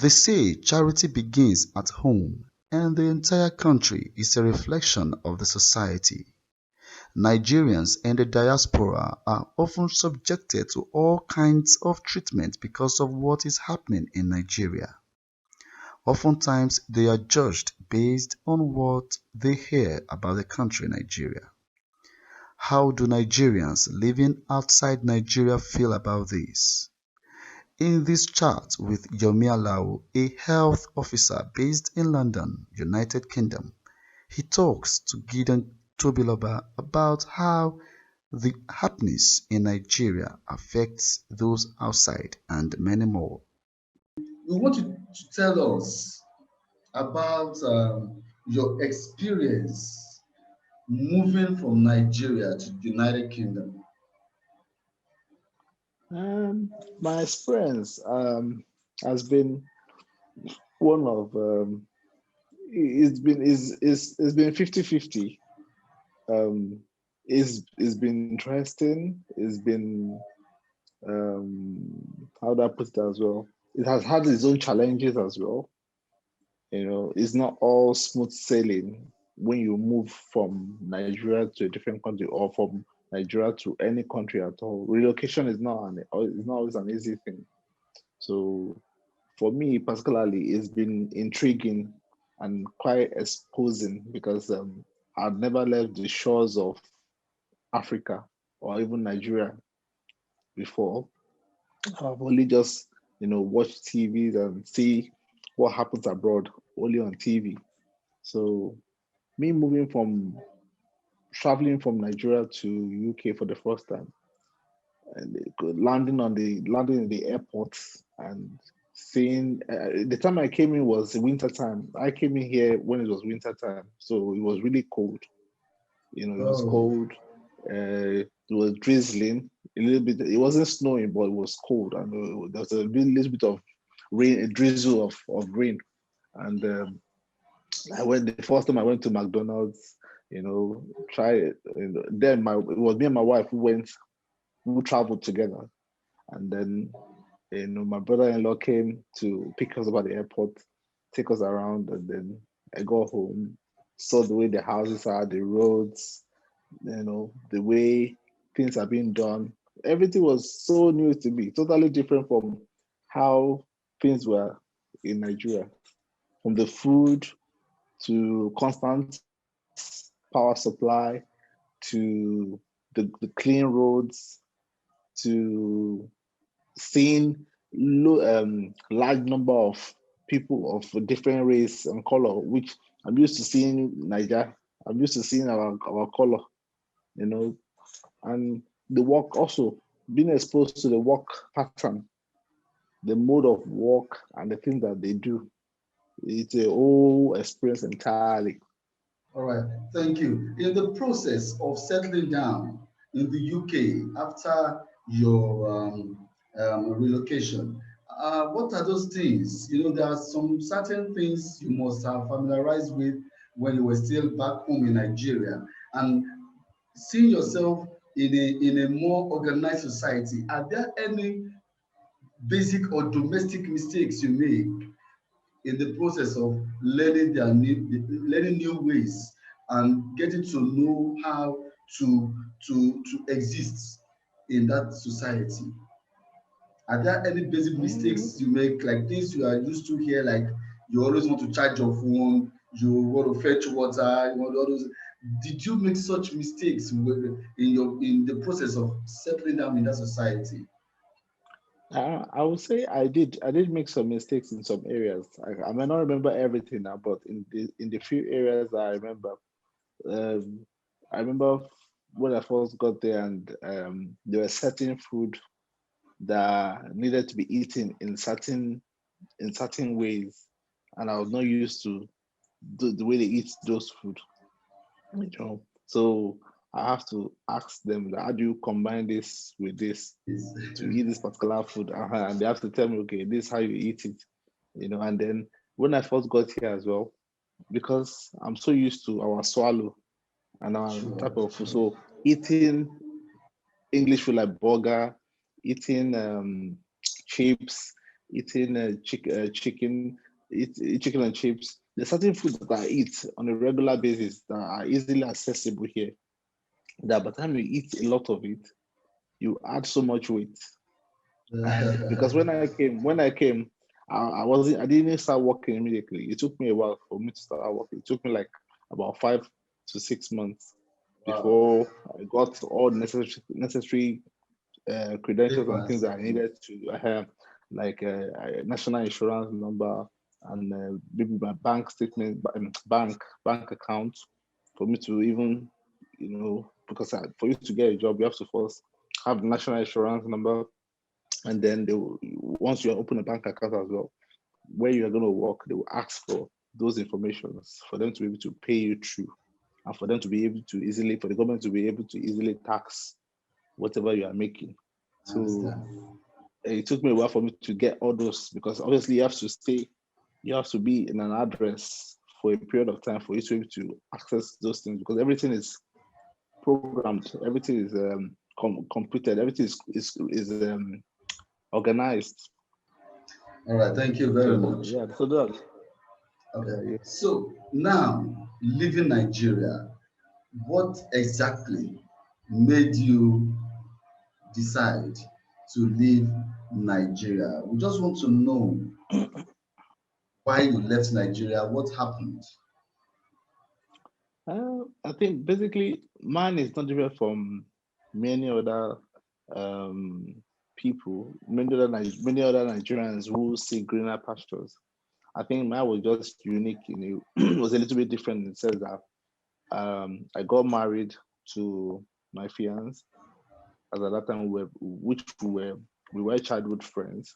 They say charity begins at home, and the entire country is a reflection of the society. Nigerians in the diaspora are often subjected to all kinds of treatment because of what is happening in Nigeria. Oftentimes they are judged based on what they hear about the country Nigeria. How do Nigerians living outside Nigeria feel about this? In this chat with Yomi Alao, a health officer based in London, United Kingdom, he talks to Gideon Tobiloba about how the happenings in Nigeria affects those outside and many more. We want you to tell us about your experience moving from Nigeria to the United Kingdom. My experience has been one of it's been 50-50. It's been interesting. It's been how do I put it as well? It has had its own challenges as well. It's not all smooth sailing when you move from Nigeria to a different country or from Nigeria to any country at all. Relocation is not always an easy thing. So for me particularly, it's been intriguing and quite exposing because I'd never left the shores of Africa or even Nigeria before. I've only just watched TVs and see what happens abroad only on TV. So me moving from traveling from Nigeria to UK for the first time and landing in the airport and seeing the time I came in was winter time. I came in here when it was winter time, so it was really cold. It was Oh, cold. It was drizzling a little bit. It wasn't snowing, but it was cold, and there was a little bit of rain, a drizzle of rain. And I went the first time I went to McDonald's. Try it. Then it was me and my wife who traveled together, and then my brother-in-law came to pick us up at the airport, take us around, and then I got home, saw the way the houses are, the roads, the way things are being done. Everything was so new to me, totally different from how things were in Nigeria. From the food to constant power supply to the clean roads to seeing large number of people of different race and color, which I'm used to seeing Niger. I'm used to seeing our color, you know, and the work also, being exposed to the work pattern, the mode of work and the things that they do. It's a whole experience entirely. all right. Thank you. In the process of settling down in the UK after your relocation, what are those things? There are some certain things you must have familiarized with when you were still back home in Nigeria, and seeing yourself in a more organized society. Are there any basic or domestic mistakes you make in the process of learning new ways and getting to know how to exist in that society? Are there any basic Mm, mistakes you make, like things you are used to here, like you always want to charge your phone, you want to fetch water, you want all those? Did you make such mistakes in the process of settling down in that society? I would say I did make some mistakes in some areas. I may not remember everything now, but in the few areas that um, I remember when I first got there, and there were certain food that needed to be eaten in certain ways, and I was not used to the way they eat those food. So I have to ask them, how do you combine this with this Yes. to eat this particular food? And they have to tell me, okay, this is how you eat it. And then when I first got here as well, because I'm so used to our swallow and our type Sure, of food, sure. so eating English food like burger, eating chips, eating chicken, chicken and chips. There's certain foods that I eat on a regular basis that are easily accessible here. That by the time you eat a lot of it, you add so much weight. And because I didn't start working immediately. It took me a while for me to start working. It took me like about 5 to 6 months Wow. before I got all necessary credentials and things Papers. that I needed to have, like national insurance number and maybe my bank statement, bank account, for me to even, because for you to get a job, you have to first have the national insurance number, and then once you open a bank account as well, where you are going to work, they will ask for those informations for them to be able to pay you through, and for them to be able to easily, for the government to be able to easily tax whatever you are making. I So understand. it took me a while for me to get all those, because obviously you have to be in an address for a period of time for you to be able to access those things, because everything is programmed, everything is computed, everything is organized. All right. Thank you very So much. yeah, so that Okay. yeah. So now, leaving Nigeria, what exactly made you decide to leave Nigeria? We just want to know why you left Nigeria, what happened. I think basically mine is not different from many other um, people, many other Nigerians who see greener pastures. I think mine was just unique. It was a little bit different in the sense that I got married to my fiance, as at that time we were childhood friends,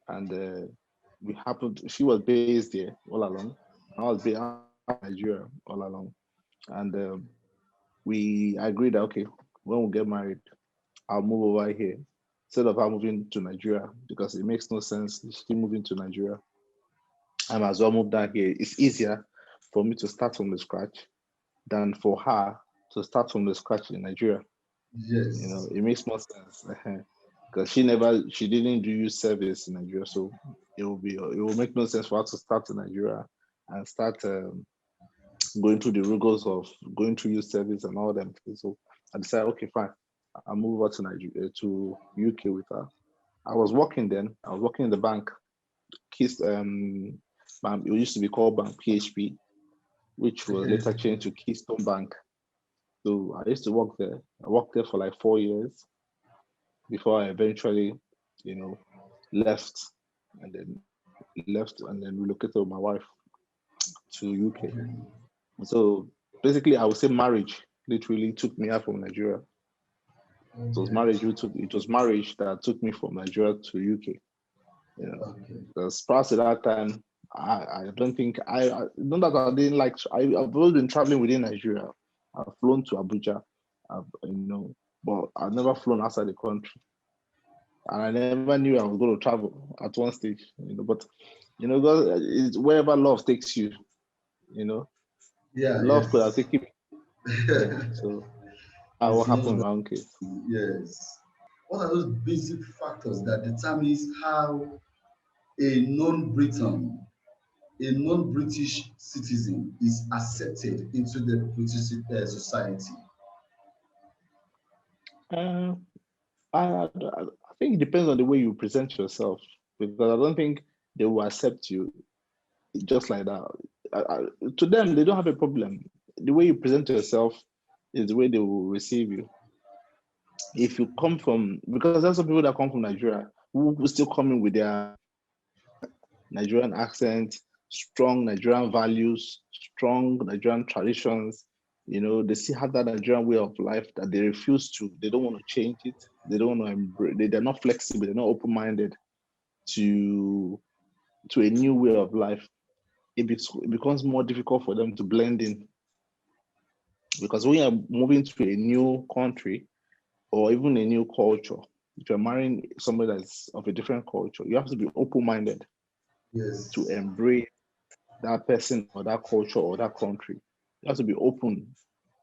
and we happened. She was based there all along. I was based in Nigeria all along, and we agreed that okay, when we get married, I'll move over here instead of her moving to Nigeria, because it makes no sense. She moving to Nigeria, I might as well move down here. It's easier for me to start from the scratch than for her to start from the scratch in Nigeria. Yes. It makes more sense because she didn't do youth service in Nigeria, so it will make no sense for her to start in Nigeria and start going through the rigors of going through youth service and all them things. So I decided, okay, fine, I'll move over to Nigeria, to UK with her. I was working then. I was working in the bank. Keys, it used to be called Bank PHP, which was Okay. later changed to Keystone Bank. So I used to work there. I worked there for like 4 years before I eventually, you know, left and then relocated with my wife to UK. Okay. So basically, I would say marriage literally took me out from Nigeria. Okay. It was marriage that took me from Nigeria to UK. Okay. Because prior to that time, I don't think not that I didn't like. I've always been traveling within Nigeria. I've flown to Abuja, but I've never flown outside the country, and I never knew I was going to travel at one stage. But God, it's wherever love takes you. You know, Yeah, love could have yes. taken me. Yeah, so that It's what happened just in that, my own case. yes. What are those basic factors that determines how a non-Briton, a non-British citizen is accepted into the British society? Uh, I think it depends on the way you present yourself, because I don't think they will accept you just like that. To them, they don't have a problem. The way you present yourself is the way they will receive you. If you come from, because there's some people that come from Nigeria who will still come in with their Nigerian accent, strong Nigerian values, strong Nigerian traditions. They still have that Nigerian way of life that they refuse to. They don't want to change it. They don't want to embrace. They're not flexible. They're not open-minded to a new way of life. It becomes more difficult for them to blend in, because when you're moving to a new country or even a new culture, if you're marrying somebody that's of a different culture, you have to be open-minded to Yes. embrace that person or that culture or that country. You have to be open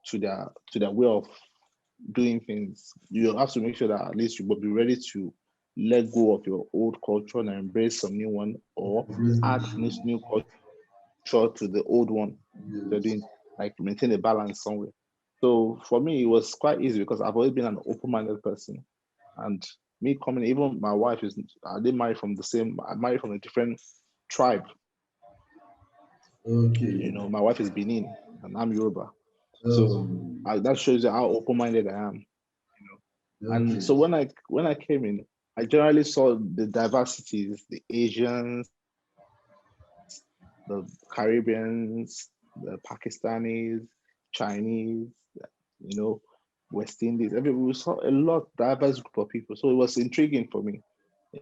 to their way of doing things. You have to make sure that at least you will be ready to let go of your old culture and embrace some new one, or Embrace add the this new. new culture to the old one. They're Yes. doing, like, maintain a balance somewhere. So for me, it was quite easy because I've always been an open-minded person, and me coming, even my wife is, I didn't marry from the same, I married from a different tribe. Okay. My wife is Benin and I'm Yoruba. So Oh, that shows you how open-minded I am. And okay. so when I came in, I generally saw the diversities, the Asians, the Caribbeans, the Pakistanis, Chinese, you know, West Indies. We saw a lot diverse group of people. So it was intriguing for me.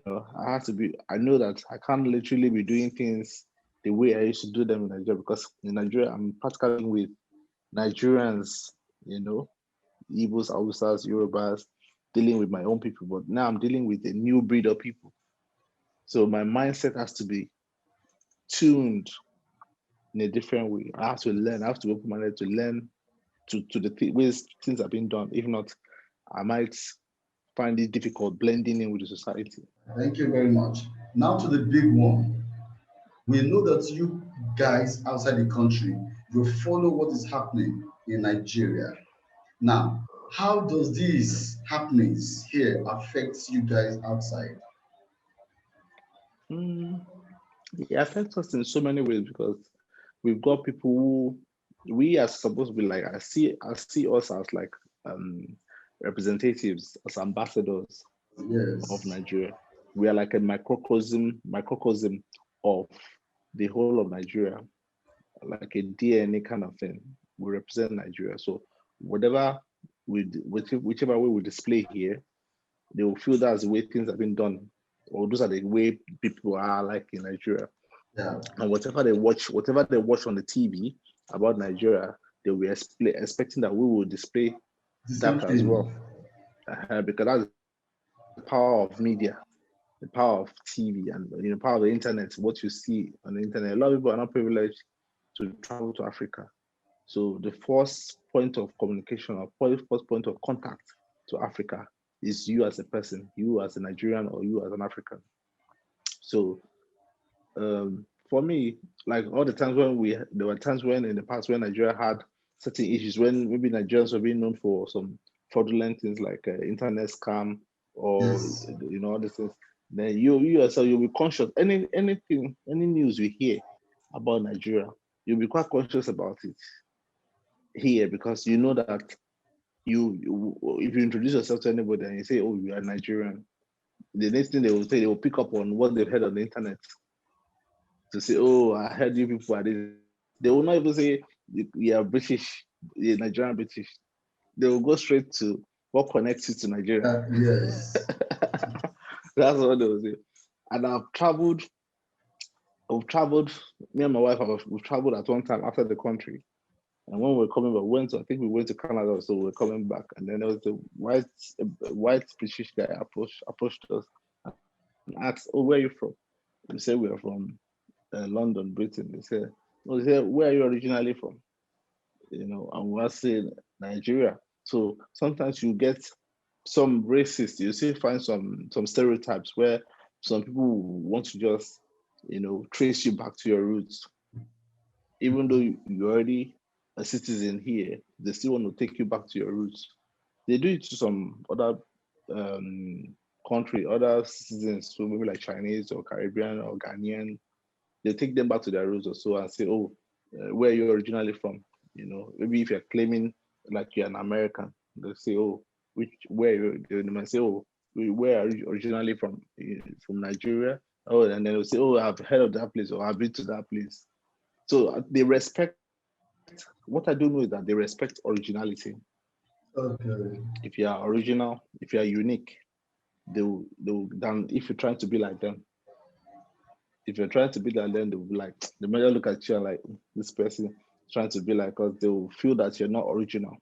I know that I can't literally be doing things the way I used to do them in Nigeria, because in Nigeria I'm practically with Nigerians, you know, Igbos, Hausas, Yorubas, dealing with my own people. But now I'm dealing with a new breed of people. So my mindset has to be tuned in a different way. I have to learn. I have to open my head to learn to the ways things are being done. If not, I might find it difficult blending in with the society. Thank you very much. Now to the big one. We know that you guys outside the country, you follow what is happening in Nigeria. Now, how does these happenings here affect you guys outside? Mm, it affects us in so many ways because we've got people who we are supposed to be like. I see us as like um, representatives, as ambassadors of Yes. Nigeria. We are like a microcosm of the whole of Nigeria, like a DNA kind of thing. We represent Nigeria. So whatever whichever way we display here, they will feel that's the way things have been done, or those are the way people are like in Nigeria. Yeah. And whatever they watch on the TV about Nigeria, they'll be expecting that we will display The same that as thing. well. Because that's the power of media, the power of TV, and power of the internet. What you see on the internet, a lot of people are not privileged to travel to Africa. So the first point of communication, or first point of contact to Africa, is you as a person, you as a Nigerian, or you as an African. So for me, like all the times there were times when in the past when Nigeria had certain issues, when maybe Nigerians were being known for some fraudulent things like internet scam, or Yes. all these things. Then you yourself, you'll be conscious. Any news you hear about Nigeria, you'll be quite conscious about it here, because you know that if you introduce yourself to anybody and you say, "Oh, you are Nigerian," the next thing they will pick up on what they've heard on the internet to say, "Oh, I heard you people are this." They will not even say you are British, you're Nigerian British. They will go straight to what connects you to Nigeria. Yes. That's what they will say. And I've traveled, me and my wife, we've traveled at one time after the country. And when we were coming back, I think we went to Canada, so we were coming back. And then there was a white British guy approached us and asked, "Oh, where are you from?" We said we are from London, Britain. They said, "No," they said, "Where are you originally from?" And we're saying Nigeria. So sometimes you get some racist, you still find some stereotypes where some people want to just, trace you back to your roots. Even though you're already a citizen here, they still want to take you back to your roots. They do it to some other um, other citizens, so maybe like Chinese or Caribbean or Ghanaian. They take them back to their roots or so and say, "Oh, where are you originally from?" Maybe if you're claiming like you're an American, they'll say, "Oh, they might say, "Oh, where are you originally from?" From Nigeria. Oh, and then they'll say, "Oh, I've heard of that place, or I've been to that place." So they respect. What I do know is that they respect originality. Okay. If you are original, if you are unique, they'll than if you're trying to be like them. If you're trying to be like them, they'll be like, the might look at you and like, this person is trying to be like us. They'll feel that you're not original.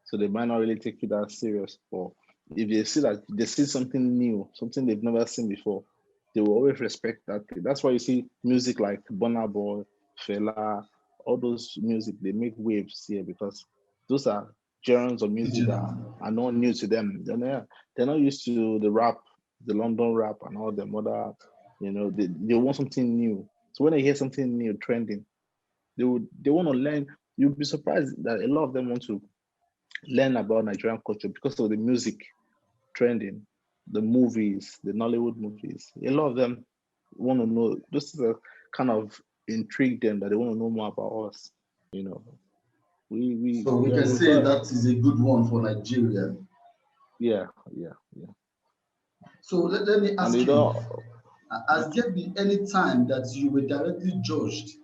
So they might not really take you that serious. Or if they see something new, something they've never seen before, they will always respect that thing. That's why you see music like Burna Boy, Fela, all those music, they make waves here because those are genres of music that Original. are not new to them. They're not used to the rap. the London rap and all them other, they want something new. So when they hear something new trending, they want to learn. You'll be surprised that a lot of them want to learn about Nigerian culture because of the music trending, the movies, the Nollywood movies. A lot of them want to know. This is a kind of intrigue them that they want to know more about us. You know, So we yeah, can we've say got, that is a good one for Nigeria. yeah, yeah, yeah. So let me And ask you, has okay. there been any time that you were directly judged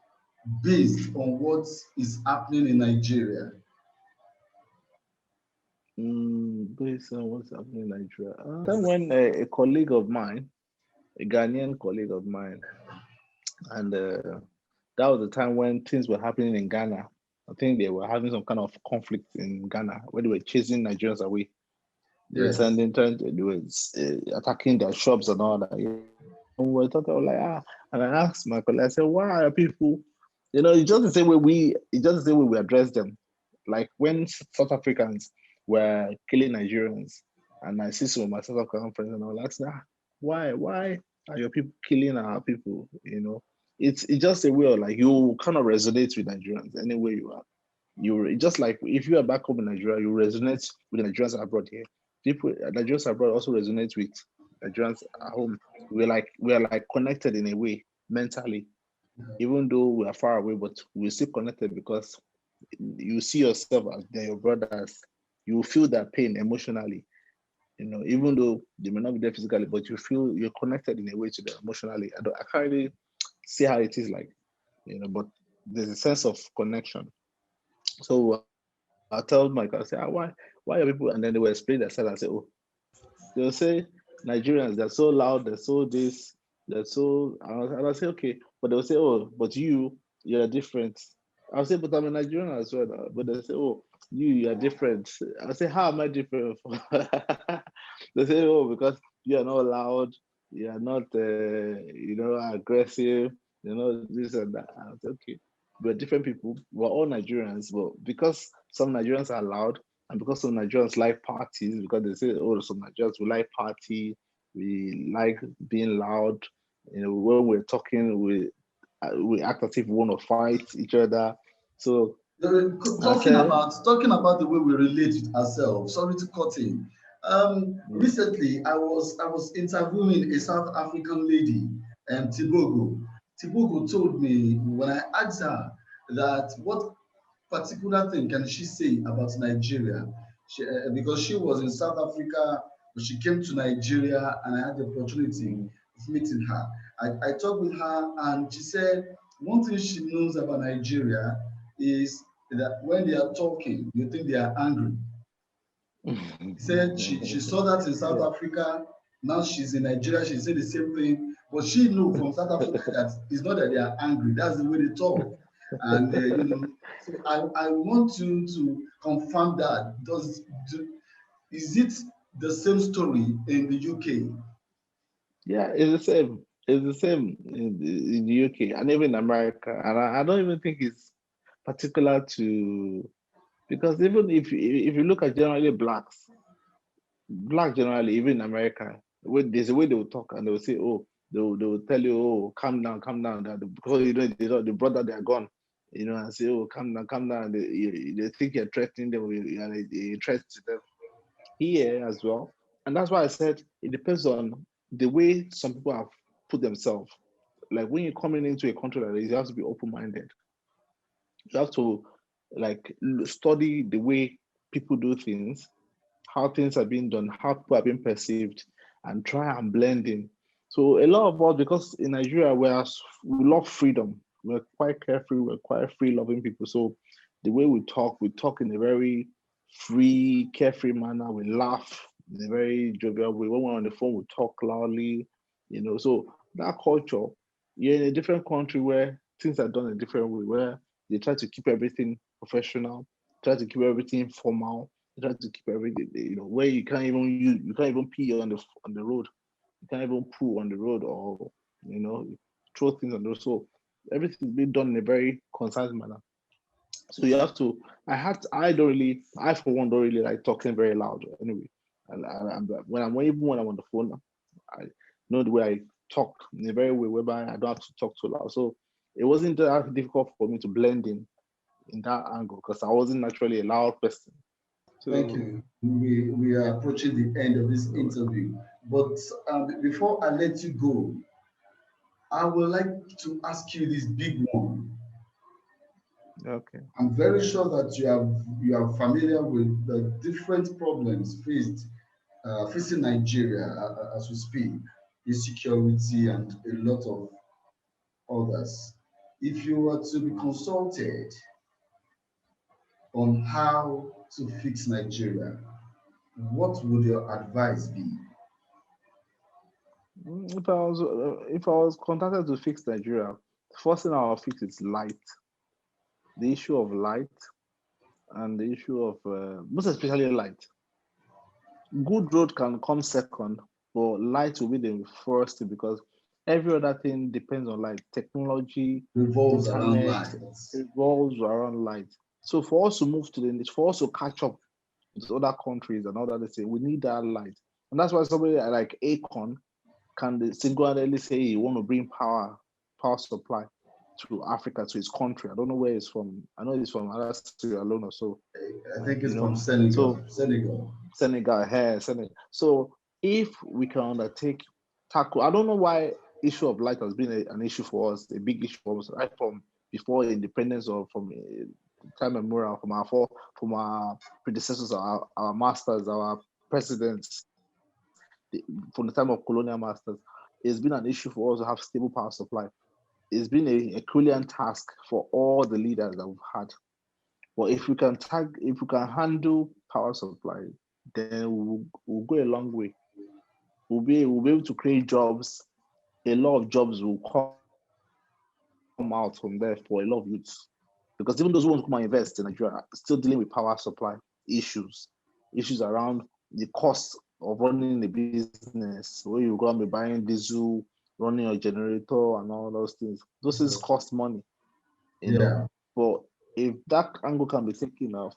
based on what is happening in Nigeria? Based on what's happening in Nigeria. Time when a colleague of mine, a Ghanaian colleague of mine, and that was the time when things were happening in Ghana. I think they were having some kind of conflict in Ghana where they were chasing Nigerians away. They were Yes. they were attacking their shops and all that. And we were talking, I was like, and I asked my colleague, I said, why are people, it's just the same way we address them. Like when South Africans were killing Nigerians, and I see some of my South African friends, and I was like, why are your people killing our people? It's just a way of like you kind of resonate with Nigerians anywhere you are. You just like if you are back home in Nigeria, you resonate with the Nigerians abroad here. People Nigerians abroad also resonate with Nigerians at home. We are like connected in a way mentally, even though we are far away, but we're still connected because you see yourself as they're your brothers. You feel that pain emotionally, even though they may not be there physically, but you feel you're connected in a way to them emotionally. I can't really see how it is like, but there's a sense of connection. So I tell my guys, say, why are people? And then they will explain themselves and say, oh, they'll say Nigerians, they're so loud, they're so this, they're so, and I say, okay, but they'll say, oh, but you're different. I'll say, but I'm a Nigerian as well. But they say, oh, you're different. I say, how am I different? They say, oh, because you are not loud, you are not, aggressive, this and that. I say, okay, we're different people. We're all Nigerians, but because some Nigerians are loud, and because some Nigerians like parties, because they say, oh, some Nigerians we like party, we like being loud. When we're talking, we act as if we want to fight each other. So I said, Talking about the way we relate with ourselves. Sorry to cut in. yeah. Recently, I was interviewing a South African lady, Tibogo. Tibogo told me when I asked her that what particular thing can she say about Nigeria, because she was in South Africa, but she came to Nigeria, and I had the opportunity Mm. of meeting her. I talked with her, and she said one thing she knows about Nigeria is that when they are talking, you think they are angry. He said she saw that in South Yeah. Africa. Now she's in Nigeria. She said the same thing, but she knew from South Africa that it's not that they are angry. That's the way they talk, and So I want you to confirm that. Is it the same story in the UK? Yeah, it's the same. It's the same in the UK and even in America. And I don't even think it's particular to, because even if you look at generally black generally, even in America, there's a way they will talk and they will say, oh, they will tell you, oh, calm down, that because the brother they are gone, and say, oh, calm down. They think you're threatening them, you're a threat to them here as well. And that's why I said it depends on the way some people have put themselves. Like when you're coming into a country like this, you have to be open-minded. You have to like study the way people do things, how things are being done, how people are being perceived, and try and blend in. So a lot of us, because in Nigeria we love freedom. We're quite carefree. We're quite free-loving people. So the way we talk in a very free, carefree manner. We laugh in a very jovial way. When we're on the phone, we talk loudly. So that culture, you're in a different country where things are done a different way, where they try to keep everything professional, try to keep everything formal, try to keep everything, where you can't even pee on the road, you can't even poo on the road, or you know, throw things on the road. So everything's being done in a very concise manner. So you have to. I for one don't really like talking very loud anyway. And when I'm even when I'm on the phone, I know the way I talk in a very way whereby I don't have to talk too loud. So it wasn't that difficult for me to blend in that angle because I wasn't naturally a loud person. Thank So you. We are approaching the end of this interview, but before I let you go, I would like to ask you this big one. okay. I'm very sure that you are familiar with the different problems facing Nigeria as we speak, insecurity and a lot of others. If you were to be consulted on how to fix Nigeria, what would your advice be? If I was contacted to fix Nigeria, the first thing I'll fix is light. The issue of light and the issue of most especially light. Good road can come second, but light will be the first thing because every other thing depends on light. Technology, Revolves around internet lives. revolves around light. So for us to move to for us to catch up with other countries and all that, they say we need that light, and that's why somebody like Akon can single-handedly say he want to bring power supply to Africa, to his country. I don't know where he's from. I know he's from either Sierra Leone or so, I think you it's know. from Senegal. So Senegal. Senegal, here, Senegal. So if we can tackle, I don't know why issue of light has been an issue for us, a big issue for us, right from before independence or from time memorial, from our predecessors, our masters, our presidents, from the time of colonial masters. It's been an issue for us to have stable power supply. It's been a Herculean task for all the leaders that we've had. But if we can handle power supply, then we'll go a long way. We'll be able to create jobs. A lot of jobs will come out from there for a lot of youths. Because even those who want to come and invest in Nigeria are still dealing with power supply issues. Issues around the cost of running a business, where you're going to be buying diesel, running your generator, and all those things. Those things cost money, you know. Yeah. But if that angle can be taken off,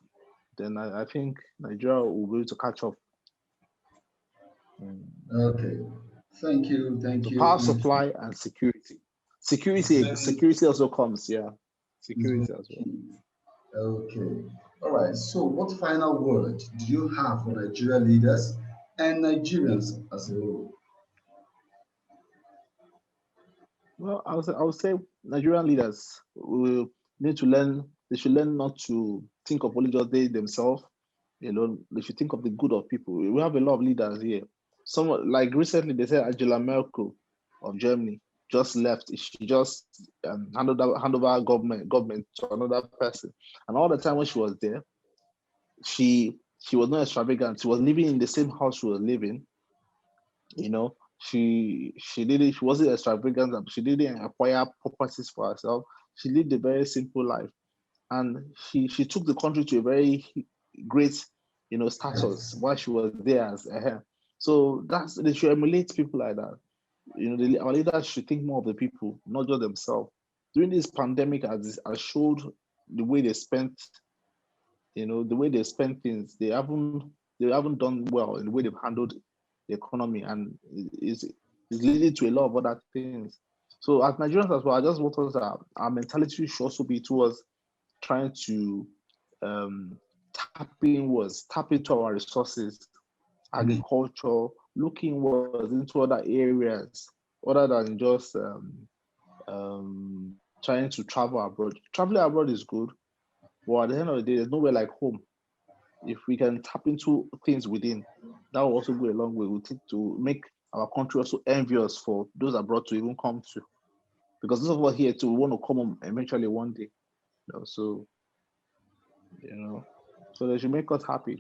then I think Nigeria will be able to catch up. Mm. Okay. Thank you. So Thank you. power supply and security. Security also comes, yeah. It's very Security as well. key. Okay. All right. So, what final word do you have for Nigeria leaders and Nigerians as a whole? Well, I would say Nigerian leaders will need to learn. They should learn not to think of only just they themselves. They should think of the good of people. We have a lot of leaders here. Some like recently they said Angela Merkel of Germany just left. She just hand over government to another person. And all the time when she was there, she was not extravagant. She was living in the same house she was living. You know, she did it. She wasn't extravagant. She didn't acquire properties for herself. She lived a very simple life, and she took the country to a very great, status while she was there as a her. So they should emulate people like that. Our leaders should think more of the people, not just themselves. During this pandemic, as showed the way they spent, the way they spend things, they haven't done well in the way they've handled the economy, and is leading to a lot of other things. So as Nigerians as well, I just want us our mentality should also be towards trying to um, tap into our resources, Mm. agriculture, looking was into other areas other than just trying to travel abroad. Traveling abroad is good, but at the end of the day, there's nowhere like home. If we can tap into things within, that will also go a long way. We take to make our country also envious for those abroad to even come to. Because those of us here too, we want to come home eventually one day. So, so they should make us happy.